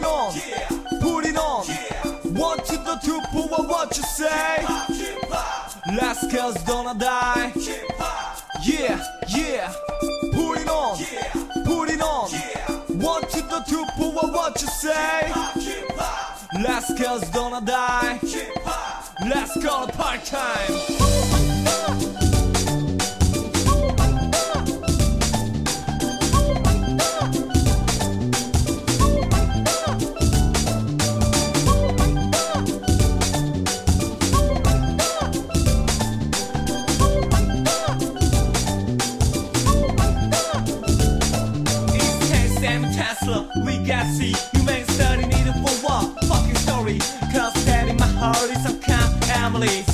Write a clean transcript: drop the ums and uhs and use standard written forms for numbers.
it on, put it on. One to the two, put what you say. Last girls don't die. Yeah, yeah. Put it on, put it on. One to the two, put what you say. Last girls don't die. Let's go to part time. Tesla, we got C. You may study needed for what? Fucking story. Cause that in my heart is some kind of Emily.